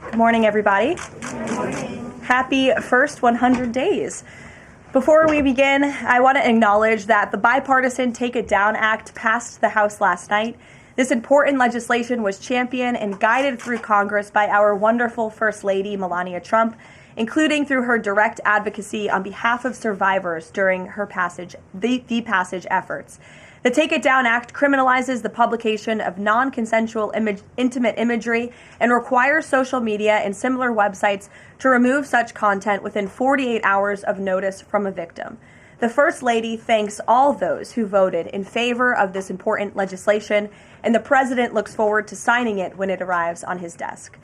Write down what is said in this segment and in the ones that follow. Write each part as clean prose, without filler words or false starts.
Good morning, everybody. Happy first 100 days. Before we begin, I want to acknowledge that the bipartisan Take It Down Act passed the House last night. This important legislation was championed and guided through Congress by our wonderful First Lady, Melania Trump, including through her direct advocacy on behalf of survivors during her passage efforts. The Take It Down Act criminalizes the publication of non-consensual intimate imagery and requires social media and similar websites to remove such content within 48 hours of notice from a victim. The First Lady thanks all those who voted in favor of this important legislation, and the President looks forward to signing it when it arrives on his desk.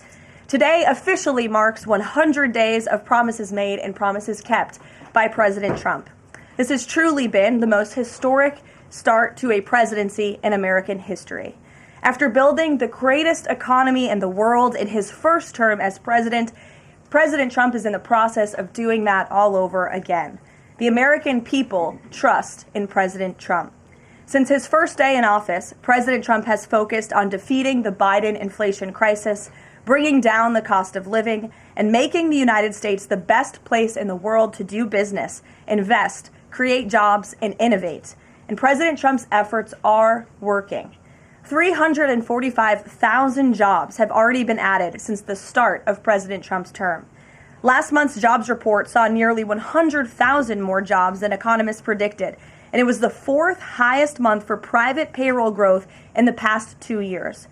Today officially marks 100 days of promises made and promises kept by President Trump. This has truly been the most historic start to a presidency in American history. After building the greatest economy in the world in his first term as president, President Trump is in the process of doing that all over again. The American people trust in President Trump. Since his first day in office, President Trump has focused on defeating the Biden inflation crisis, bringing down the cost of living, and making the United States the best place in the world to do business, invest, create jobs, and innovate. And President Trump's efforts are working. 345,000 jobs have already been added since the start of President Trump's term. Last month's jobs report saw nearly 100,000 more jobs than economists predicted, and it was the fourth highest month for private payroll growth in the past 2 years.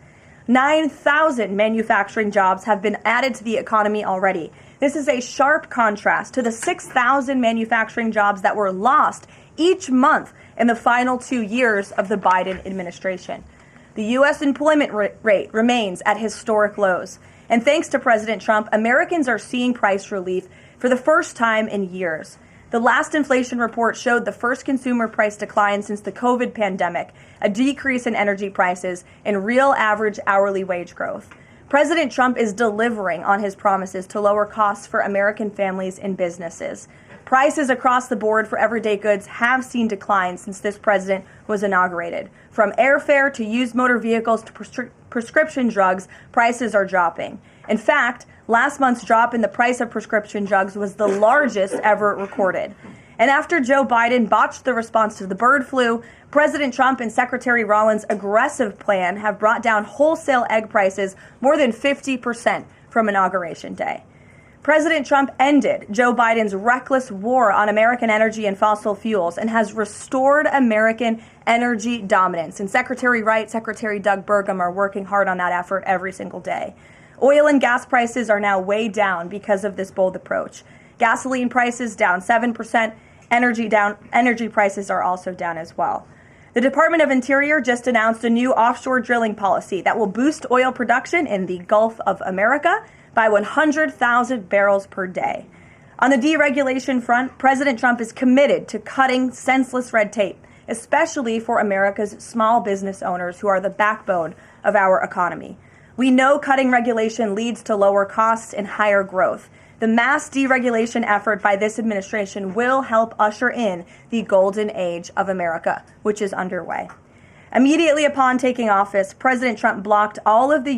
9,000 manufacturing jobs have been added to the economy already. This is a sharp contrast to the 6,000 manufacturing jobs that were lost each month in the final 2 years of the Biden administration. The U.S. employment rate remains at historic lows. And thanks to President Trump, Americans are seeing price relief for the first time in years. The last inflation report showed the first consumer price decline since the COVID pandemic, a decrease in energy prices, and real average hourly wage growth. President Trump is delivering on his promises to lower costs for American families and businesses. Prices across the board for everyday goods have seen declines since this president was inaugurated. From airfare to used motor vehicles to prescription drugs, prices are dropping. In fact, last month's drop in the price of prescription drugs was the largest ever recorded. And after Joe Biden botched the response to the bird flu, President Trump and Secretary Rawlings' aggressive plan have brought down wholesale egg prices more than 50% from Inauguration Day. President Trump ended Joe Biden's reckless war on American energy and fossil fuels and has restored American energy dominance. And Secretary Wright, Secretary Doug Burgum are working hard on that effort every single day. Oil and gas prices are now way down because of this bold approach. Gasoline prices down 7%. Energy prices are also down as well. The Department of Interior just announced a new offshore drilling policy that will boost oil production in the Gulf of America by 100,000 barrels per day. On the deregulation front, President Trump is committed to cutting senseless red tape, especially for America's small business owners who are the backbone of our economy. We know cutting regulation leads to lower costs and higher growth. The mass deregulation effort by this administration will help usher in the golden age of America, which is underway. Immediately upon taking office, President Trump blocked all of the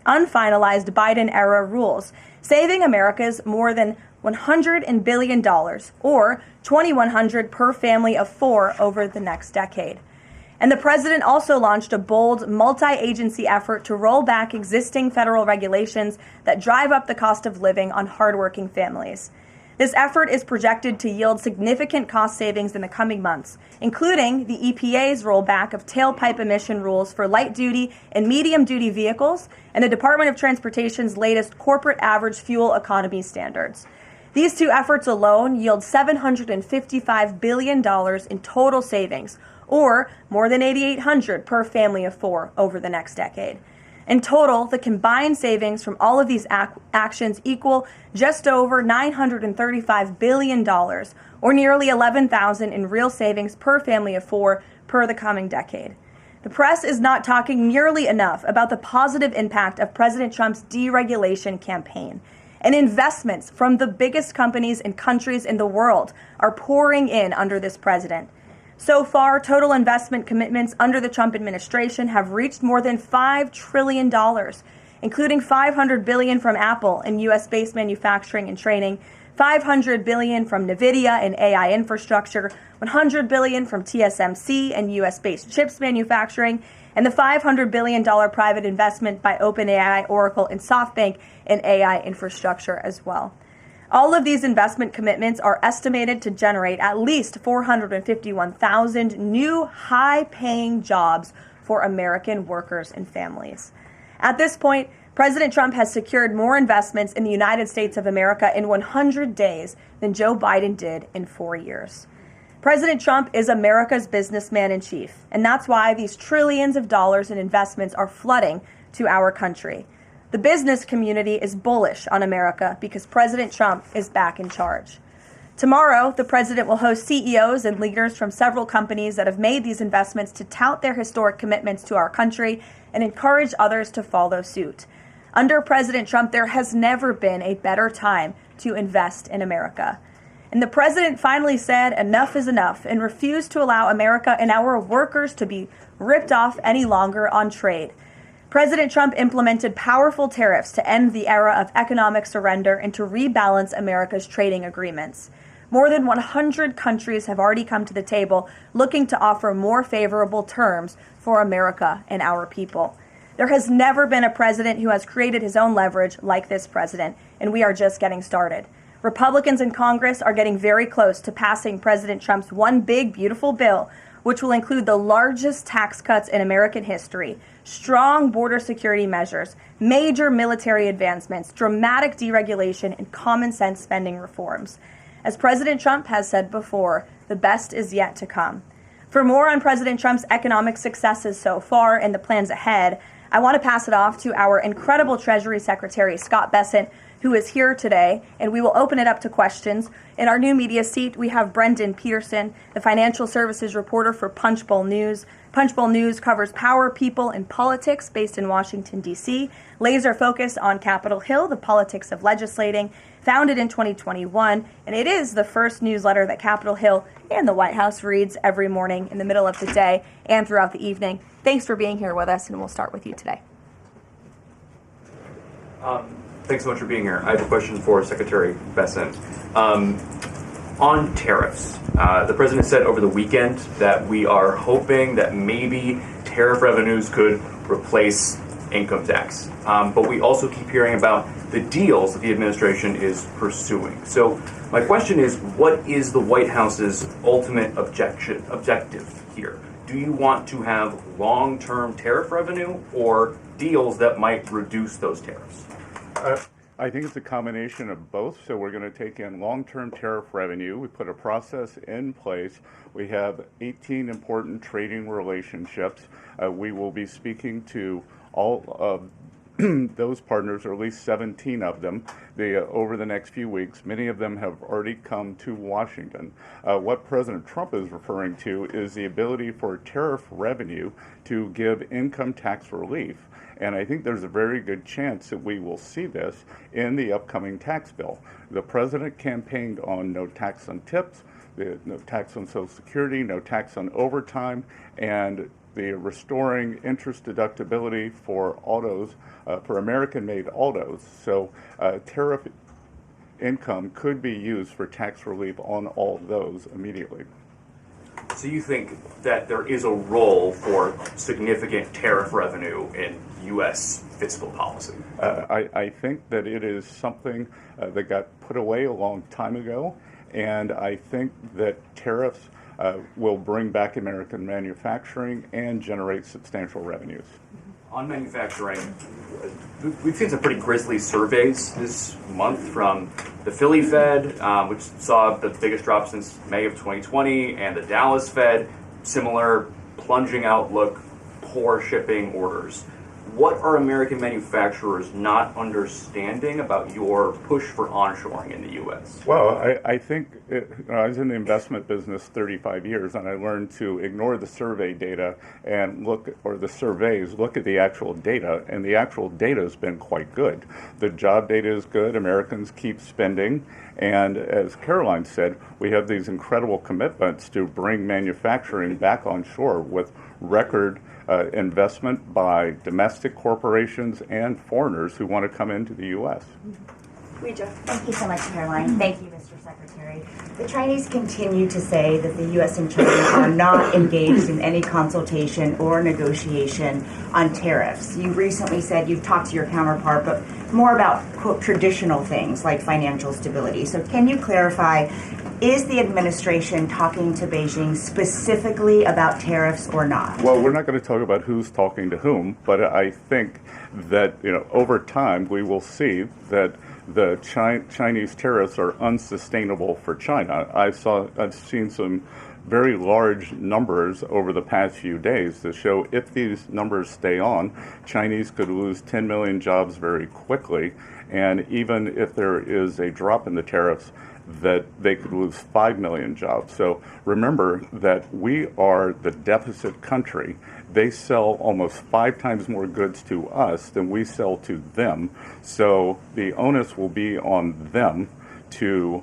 unfinalized Biden-era rules, saving Americans more than $100 billion, or $2,100 per family of four over the next decade. And the president also launched a bold multi-agency effort to roll back existing federal regulations that drive up the cost of living on hardworking families. This effort is projected to yield significant cost savings in the coming months, including the EPA's rollback of tailpipe emission rules for light-duty and medium-duty vehicles and the Department of Transportation's latest corporate average fuel economy standards. These two efforts alone yield $755 billion in total savings, or more than $8,800 per family of four over the next decade. In total, the combined savings from all of these actions equal just over $935 billion, or nearly $11,000 in real savings per family of four per the coming decade. The press is not talking nearly enough about the positive impact of President Trump's deregulation campaign. And investments from the biggest companies and countries in the world are pouring in under this president. So far, total investment commitments under the Trump administration have reached more than $5 trillion. including $500 billion from Apple in U.S.-based manufacturing and training, $500 billion from NVIDIA in AI infrastructure, $100 billion from TSMC and U.S.-based chips manufacturing, and the $500 billion private investment by OpenAI, Oracle, and SoftBank in AI infrastructure as well. All of these investment commitments are estimated to generate at least 451,000 new high-paying jobs for American workers and families. At this point, President Trump has secured more investments in the United States of America in 100 days than Joe Biden did in 4 years. President Trump is America's businessman in chief, and that's why these trillions of dollars in investments are flooding to our country. The business community is bullish on America because President Trump is back in charge. Tomorrow, the president will host CEOs and leaders from several companies that have made these investments to tout their historic commitments to our country and encourage others to follow suit. Under President Trump, there has never been a better time to invest in America. And the president finally said enough is enough and refused to allow America and our workers to be ripped off any longer on trade. President Trump implemented powerful tariffs to end the era of economic surrender and to rebalance America's trading agreements. More than 100 countries have already come to the table looking to offer more favorable terms for America and our people. There has never been a president who has created his own leverage like this president, and we are just getting started. Republicans in Congress are getting very close to passing President Trump's one big, beautiful bill, which will include the largest tax cuts in American history, strong border security measures, major military advancements, dramatic deregulation, and common sense spending reforms. As President Trump has said before, the best is yet to come. For more on President Trump's economic successes so far and the plans ahead, I want to pass it off to our incredible Treasury Secretary Scott Bessent, who is here today, and we will open it up to questions. In our new media seat, we have Brendan Peterson, the financial services reporter for Punchbowl News. Punchbowl News covers power, people, and politics based in Washington, D.C., laser focused on Capitol Hill, the politics of legislating, founded in 2021, and it is the first newsletter that Capitol Hill and the White House reads every morning in the middle of the day and throughout the evening. Thanks for being here with us, and we'll start with you today. Thanks so much for being here. I have a question for Secretary Bessent. On tariffs, the president said over the weekend that we are hoping that maybe tariff revenues could replace income tax. But we also keep hearing about the deals that the administration is pursuing. So my question is, what is the White House's ultimate objective here? Do you want to have long-term tariff revenue or deals that might reduce those tariffs? I think it's a combination of both. So we're going to take in long-term tariff revenue. We put a process in place. We have 18 important trading relationships. We will be speaking to all of those partners, or at least 17 of them, over the next few weeks. Many of them have already come to Washington. What President Trump is referring to is the ability for tariff revenue to give income tax relief. And I think there's a very good chance that we will see this in the upcoming tax bill. The president campaigned on no tax on tips, no tax on Social Security, no tax on overtime, and the restoring interest deductibility for autos, for American-made autos. So tariff income could be used for tax relief on all those immediately. So you think that there is a role for significant tariff revenue in U.S. fiscal policy? I think that it is something that got put away a long time ago, and I think that tariffs will bring back American manufacturing and generate substantial revenues. On manufacturing, we've seen some pretty grisly surveys this month from the Philly Fed, which saw the biggest drop since May of 2020, and the Dallas Fed, similar plunging outlook, poor shipping orders. What are American manufacturers not understanding about your push for onshoring in the U.S.? Well, I think I was in the investment business 35 years, and I learned to ignore the survey data and look at the actual data, and the actual data has been quite good. The job data is good. Americans keep spending, and as Karoline said, we have these incredible commitments to bring manufacturing back on shore with record investment by domestic corporations and foreigners who want to come into the U.S. Thank you so much, Karoline. Thank you, Mr. Secretary. The Chinese continue to say that the U.S. and China are not engaged in any consultation or negotiation on tariffs. You recently said you've talked to your counterpart, but more about, quote, traditional things like financial stability. So can you clarify, is the administration talking to Beijing specifically about tariffs or not? Well, we're not going to talk about who's talking to whom, but I think that over time we will see that the Chinese tariffs are unsustainable for China. I've seen some very large numbers over the past few days that show if these numbers stay on, Chinese could lose 10 million jobs very quickly, and even if there is a drop in the tariffs, that they could lose 5 million jobs. So remember that we are the deficit country. They sell almost 5 times more goods to us than we sell to them. So the onus will be on them to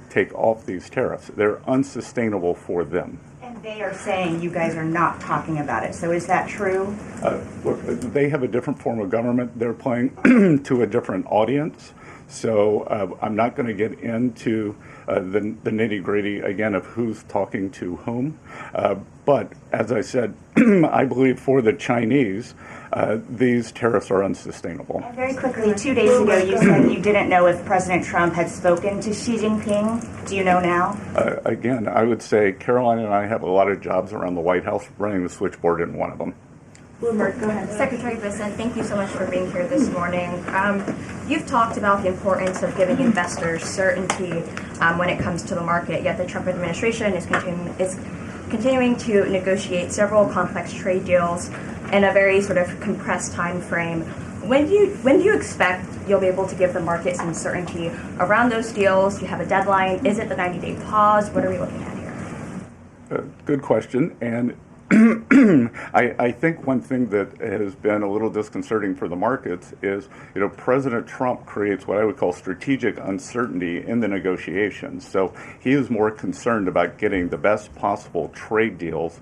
take off these tariffs. They're unsustainable for them. And they are saying you guys are not talking about it. So is that true? Look, they have a different form of government. They're playing to a different audience. So I'm not going to get into the nitty-gritty, again, of who's talking to whom. But as I said, I believe for the Chinese, these tariffs are unsustainable. And very quickly, 2 days ago, you said you didn't know if President Trump had spoken to Xi Jinping. Do you know now? Again, I would say Karoline and I have a lot of jobs around the White House. Running the switchboard isn't one of them. Bloomberg, go ahead. Secretary Bessent, thank you so much for being here this morning. You've talked about the importance of giving investors certainty when it comes to the market, yet the Trump administration is continuing to negotiate several complex trade deals in a very sort of compressed time frame. When do you expect you'll be able to give the market some certainty around those deals? Do you have a deadline? Is it the 90-day pause? What are we looking at here? Good question. And I think one thing that has been a little disconcerting for the markets is, President Trump creates what I would call strategic uncertainty in the negotiations. So he is more concerned about getting the best possible trade deals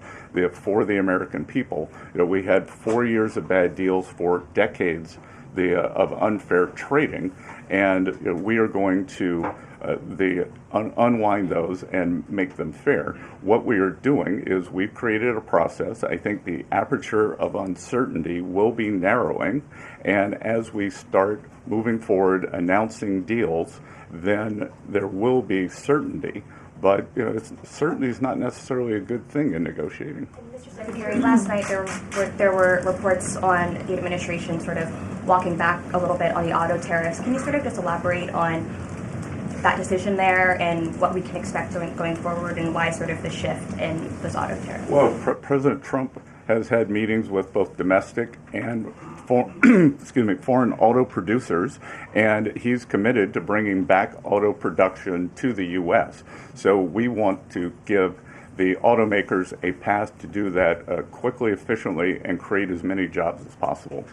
for the American people. We had 4 years of bad deals for decades of unfair trading, and we are going to unwind those and make them fair. What we are doing is we've created a process. I think the aperture of uncertainty will be narrowing, and as we start moving forward announcing deals, then there will be certainty. But certainty is not necessarily a good thing in negotiating. Mr. Secretary, last night there were reports on the administration sort of walking back a little bit on the auto tariffs. Can you sort of just elaborate on that decision there and what we can expect going forward, and why sort of the shift in those auto tariffs? Well, President Trump has had meetings with both domestic and foreign auto producers, and he's committed to bringing back auto production to the U.S. So we want to give the automakers a path to do that quickly, efficiently, and create as many jobs as possible.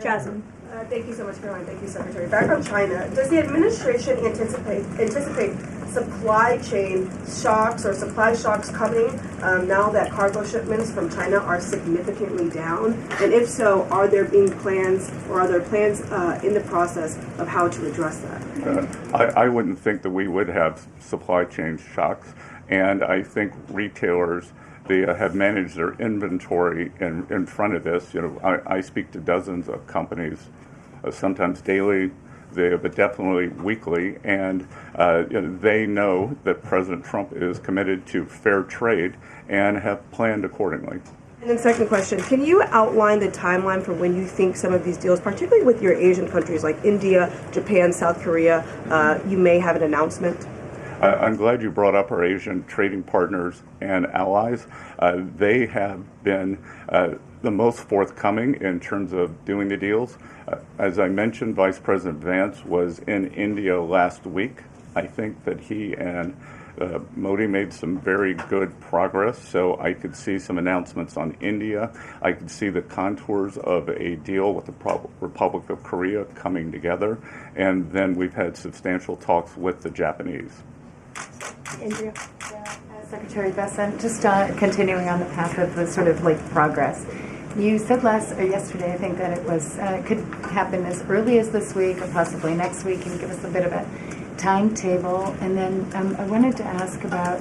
Jasmine. Thank you so much, Caroline. Thank you, Secretary. Back on China, does the administration anticipate supply chain shocks or supply shocks coming now that cargo shipments from China are significantly down? And if so, are there plans in the process of how to address that? I wouldn't think that we would have supply chain shocks, and I think retailers they have managed their inventory in front of this. I speak to dozens of companies, sometimes daily, but definitely weekly, and they know that President Trump is committed to fair trade and have planned accordingly. And then second question, can you outline the timeline for when you think some of these deals, particularly with your Asian countries like India, Japan, South Korea, you may have an announcement? I'm glad you brought up our Asian trading partners and allies. They have been the most forthcoming in terms of doing the deals. As I mentioned, Vice President Vance was in India last week. I think that he and Modi made some very good progress, so I could see some announcements on India. I could see the contours of a deal with the Republic of Korea coming together, and then we've had substantial talks with the Japanese. Andrea? Secretary Bessent, just continuing on the path of the sort of like progress. You said yesterday, I think, that it was could happen as early as this week or possibly next week. Can you give us a bit of a timetable? And then I wanted to ask about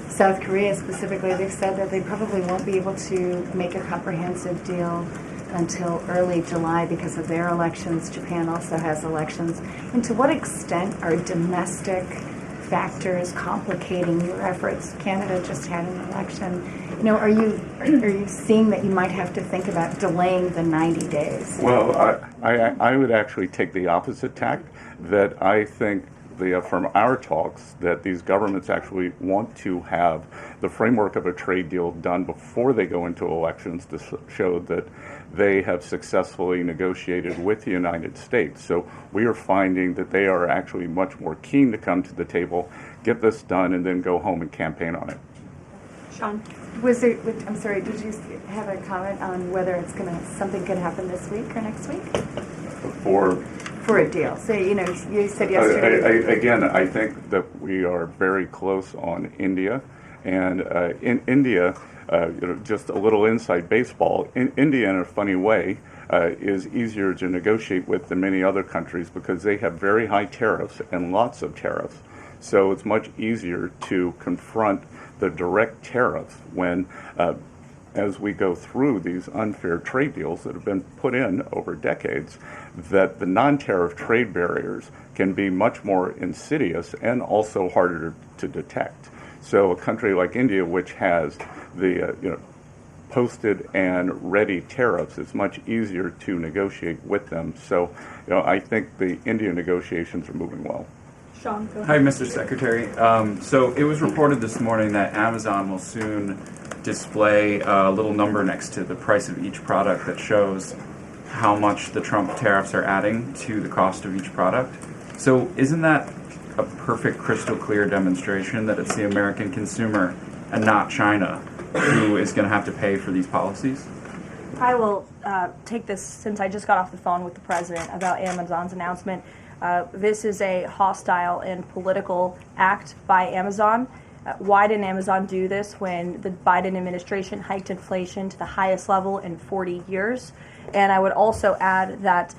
South Korea specifically. They've said that they probably won't be able to make a comprehensive deal until early July because of their elections. Japan also has elections. And to what extent are domestic factors complicating your efforts? Canada just had an election. Are you seeing that you might have to think about delaying the 90 days? Well, I would actually take the opposite tack, that I think from our talks that these governments actually want to have the framework of a trade deal done before they go into elections to show that they have successfully negotiated with the United States. So we are finding that they are actually much more keen to come to the table, get this done, and then go home and campaign on it. Sean? I'm sorry, did you have a comment on whether something could happen this week or next week? For a deal. So, you said yesterday. Again, I think that we are very close on India. And in India, just a little inside baseball, India, in a funny way, is easier to negotiate with than many other countries because they have very high tariffs and lots of tariffs. So it's much easier to confront the direct tariffs when, as we go through these unfair trade deals that have been put in over decades, that the non-tariff trade barriers can be much more insidious and also harder to detect. So a country like India, which has the posted and ready tariffs, it's much easier to negotiate with them. So I think the India negotiations are moving well. Sean, go ahead. Hi, Mr. Secretary. So it was reported this morning that Amazon will soon display a little number next to the price of each product that shows how much the Trump tariffs are adding to the cost of each product. So isn't that a perfect, crystal clear demonstration that it's the American consumer and not China who is going to have to pay for these policies? I will take this since I just got off the phone with the president about Amazon's announcement. This is a hostile and political act by Amazon. Why didn't Amazon do this when the Biden administration hiked inflation to the highest level in 40 years? And I would also add that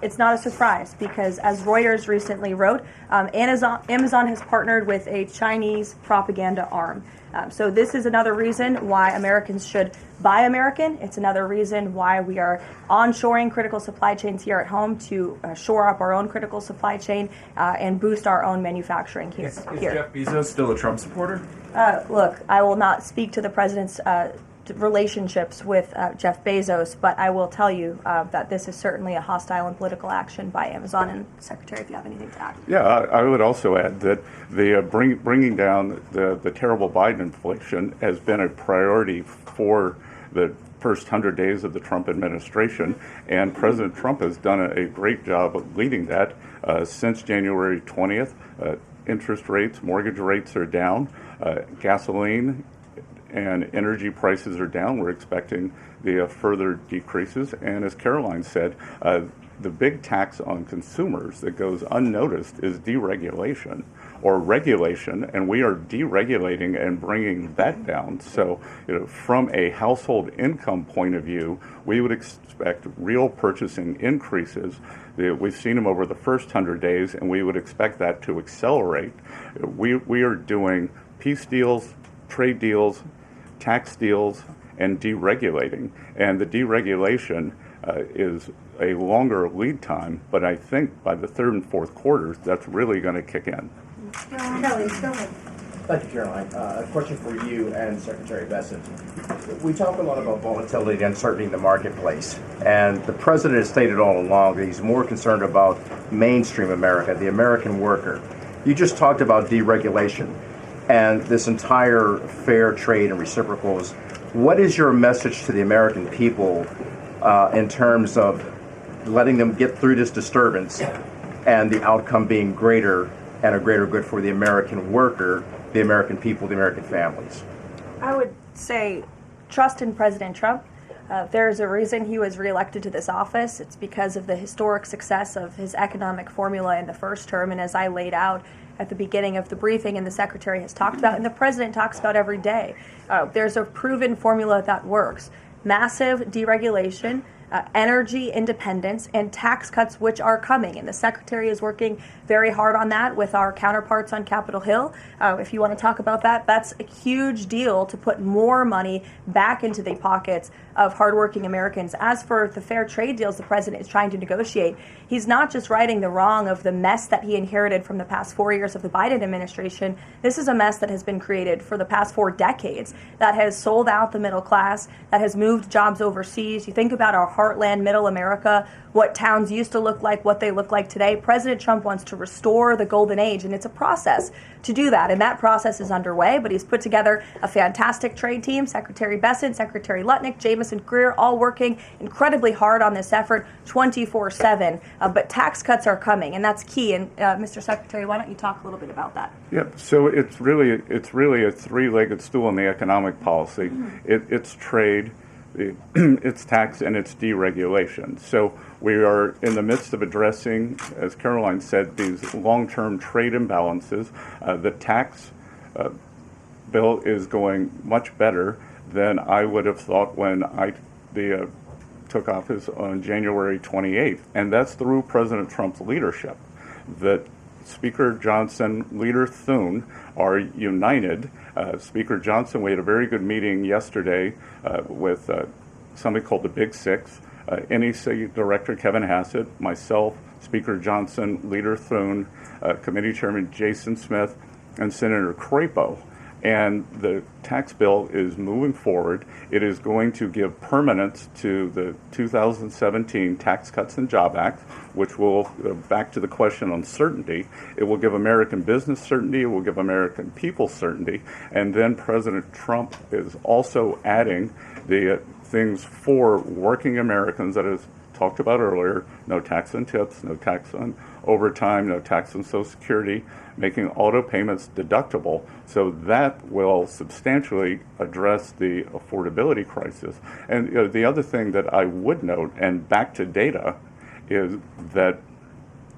it's not a surprise because, as Reuters recently wrote, Amazon has partnered with a Chinese propaganda arm. So this is another reason why Americans should buy American. It's another reason why we are onshoring critical supply chains here at home to shore up our own critical supply chain and boost our own manufacturing here. Is Jeff Bezos still a Trump supporter? Look, I will not speak to the president's relationships with Jeff Bezos, but I will tell you that this is certainly a hostile and political action by Amazon. And Secretary, if you have anything to add. Yeah, I would also add that the bringing down the terrible Biden inflation has been a priority for the first 100 days of the Trump administration, and President Trump has done a great job of leading that. Since January 20th, interest rates, mortgage rates are down, gasoline and energy prices are down. We're expecting the further decreases. And as Karoline said, the big tax on consumers that goes unnoticed is deregulation or regulation, and we are deregulating and bringing that down. So, from a household income point of view, we would expect real purchasing increases. We've seen them over the first 100 days, and we would expect that to accelerate. We are doing peace deals, trade deals, tax deals, and deregulating. And the deregulation is a longer lead time, but I think by the third and fourth quarters, that's really going to kick in. Kelly, go ahead. Thank you, Caroline. A question for you and Secretary Bessent. We talk a lot about volatility and uncertainty in the marketplace, and the president has stated all along that he's more concerned about mainstream America, the American worker. You just talked about deregulation and this entire fair trade and reciprocals. What is your message to the American people in terms of letting them get through this disturbance and the outcome being greater and a greater good for the American worker, the American people, the American families? I would say trust in President Trump. There's a reason he was reelected to this office. It's because of the historic success of his economic formula in the first term, and as I laid out at the beginning of the briefing and the Secretary has talked about and the President talks about every day, there's a proven formula that works. Massive deregulation, energy independence, and tax cuts, which are coming. And the Secretary is working very hard on that with our counterparts on Capitol Hill. If you want to talk about that, that's a huge deal to put more money back into the pockets of hardworking Americans. As for the fair trade deals the President is trying to negotiate, he's not just righting the wrong of the mess that he inherited from the past 4 years of the Biden administration. This is a mess that has been created for the past 4 decades that has sold out the middle class, that has moved jobs overseas. You think about our heartland, middle America, what towns used to look like, what they look like today. President Trump wants to restore the golden age, and it's a process to do that. And that process is underway, but he's put together a fantastic trade team. Secretary Bessent, Secretary Lutnick, Jamieson Greer, all working incredibly hard on this effort 24/7. But tax cuts are coming, and that's key. And Mr. Secretary, why don't you talk a little bit about that? Yep. So it's really a three-legged stool in the economic policy. It's trade, it's tax, and it's deregulation. So we are in the midst of addressing, as Karoline said, these long-term trade imbalances. The tax bill is going much better than I would have thought when I took office on January 28th, and that's through President Trump's leadership. That Speaker Johnson, Leader Thune are united. Speaker Johnson, we had a very good meeting yesterday with somebody called the Big Six, NEC Director Kevin Hassett, myself, Speaker Johnson, Leader Thune, Committee Chairman Jason Smith, and Senator Crapo. And the tax bill is moving forward. It is going to give permanence to the 2017 Tax Cuts and Job Act, which will, back to the question on certainty, it will give American business certainty, it will give American people certainty, and then President Trump is also adding the things for working Americans that is talked about earlier: no tax on tips, no tax on overtime, no tax on Social Security, making auto payments deductible. So that will substantially address the affordability crisis. And the other thing that I would note, and back to data, is that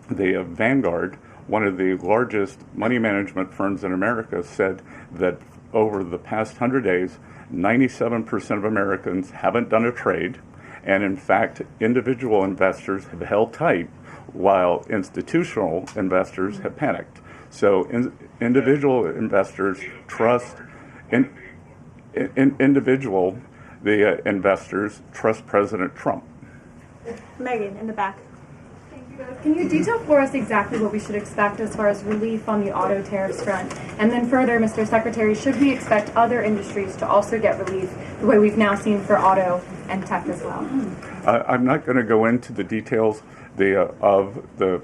the Vanguard, one of the largest money management firms in America, said that over the past 100 days, 97% of Americans haven't done a trade. And in fact, individual investors have held tight while institutional investors have panicked. So individual investors trust, investors trust President Trump. Megan, in the back. Thank you both. Can you detail for us exactly what we should expect as far as relief on the auto tariffs front? And then further, Mr. Secretary, should we expect other industries to also get relief the way we've now seen for auto and tech as well? I'm not going to go into the details of the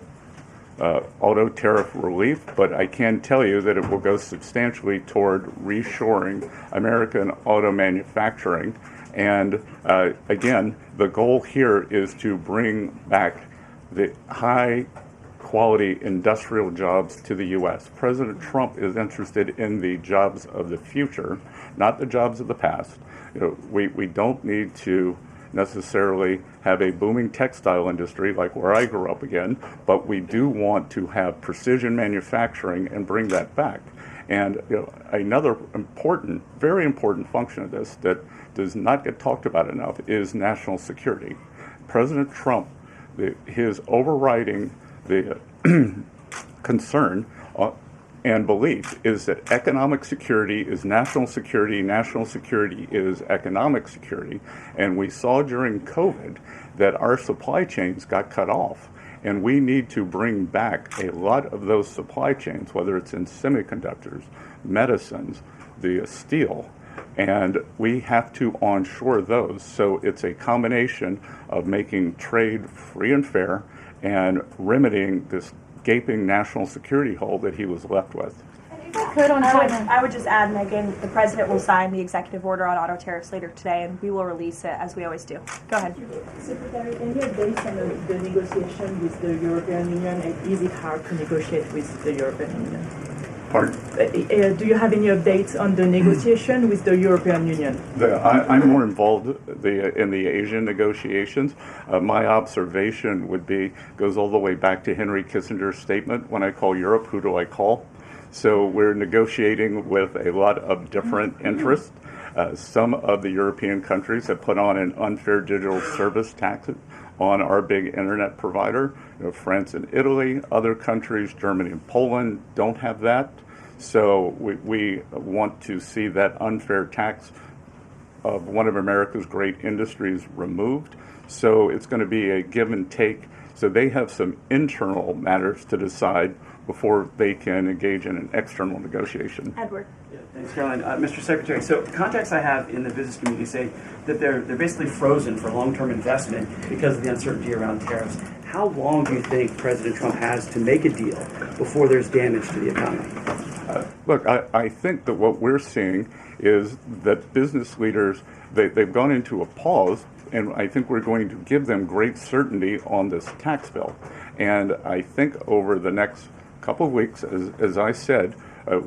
auto tariff relief, but I can tell you that it will go substantially toward reshoring American auto manufacturing. And again, the goal here is to bring back the high quality industrial jobs to the U.S. President Trump is interested in the jobs of the future, not the jobs of the past. We don't need to necessarily have a booming textile industry like where I grew up again, but we do want to have precision manufacturing and bring that back. And another important, very important function of this that does not get talked about enough is national security. President Trump, his overriding the concern and belief is that economic security is national security is economic security. And we saw during COVID that our supply chains got cut off. And we need to bring back a lot of those supply chains, whether it's in semiconductors, medicines, the steel, and we have to onshore those. So it's a combination of making trade free and fair and remedying this gaping national security hole that he was left with. I would just add, Megan, the President will sign the executive order on auto tariffs later today, and we will release it as we always do. Go ahead. Secretary, any updates on the negotiation with the European Union, and is it hard to negotiate with the European Union? Pardon? Do you have any updates on the negotiation with the European Union? I'm more involved in the Asian negotiations. My observation goes all the way back to Henry Kissinger's statement, when I call Europe, who do I call? So we're negotiating with a lot of different interests. Some of the European countries have put on an unfair digital service tax on our big internet provider. France and Italy, other countries, Germany and Poland, don't have that. So we want to see that unfair tax of one of America's great industries removed. So it's going to be a give and take. So they have some internal matters to decide before they can engage in an external negotiation. Edward. Yeah, thanks, Caroline. Mr. Secretary, so contacts I have in the business community say that they're basically frozen for long-term investment because of the uncertainty around tariffs. How long do you think President Trump has to make a deal before there's damage to the economy? Look, I think that what we're seeing is that business leaders, they've gone into a pause, and I think we're going to give them great certainty on this tax bill. And I think over the next couple of weeks, as I said,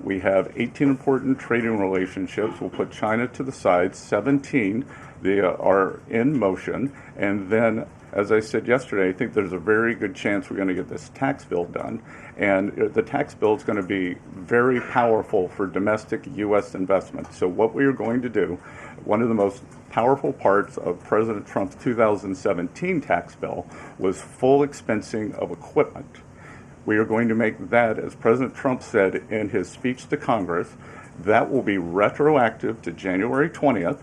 we have 18 important trading relationships. We'll put China to the side. 17 they are in motion. And then, as I said yesterday, I think there's a very good chance we're going to get this tax bill done. And the tax bill is going to be very powerful for domestic U.S. investment. So what we are going to do, one of the most powerful parts of President Trump's 2017 tax bill was full expensing of equipment. We are going to make that, as President Trump said in his speech to Congress, that will be retroactive to January 20th.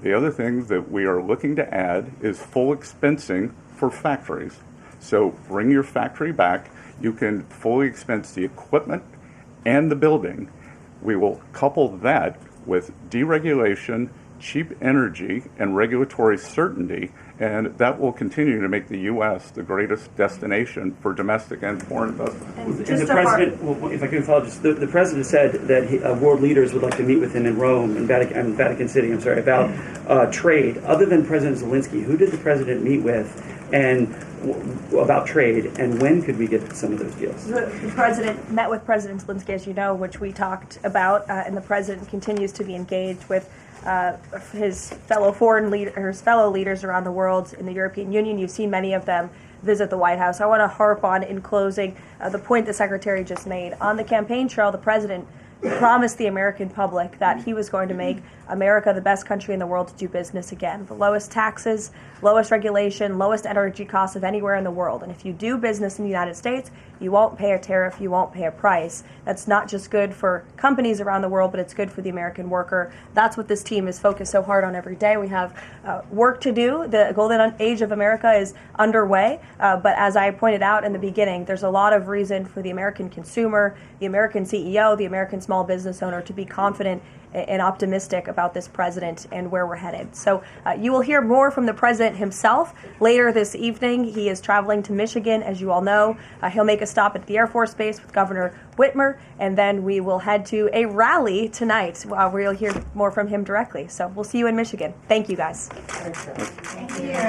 The other thing that we are looking to add is full expensing for factories. So bring your factory back. You can fully expense the equipment and the building. We will couple that with deregulation, cheap energy, and regulatory certainty, and that will continue to make the U.S. the greatest destination for domestic and foreign investment. And the president, well, if I can follow, just the president said that world leaders would like to meet with him in Rome, in Vatican City, about trade. Other than President Zelensky, who did the president meet with, and about trade, and when could we get some of those deals? The president met with President Zelensky, as you know, which we talked about, and the president continues to be engaged with his fellow leaders around the world in the European Union. You've seen many of them visit the White House. I want to harp on, in closing, the point the Secretary just made. On the campaign trail, the president promised the American public that he was going to make America the best country in the world to do business again. The lowest taxes, lowest regulation, lowest energy costs of anywhere in the world. And if you do business in the United States, you won't pay a tariff, you won't pay a price. That's not just good for companies around the world, but it's good for the American worker. That's what this team is focused so hard on every day. We have work to do. The golden age of America is underway. But as I pointed out in the beginning, there's a lot of reason for the American consumer, the American CEO, the American small business owner to be confident and optimistic about this president and where we're headed. So you will hear more from the president himself later this evening. He is traveling to Michigan, as you all know. He'll make a stop at the Air Force Base with Governor Whitmer, and then we will head to a rally tonight where you'll hear more from him directly. So we'll see you in Michigan. Thank you, guys. Thank you.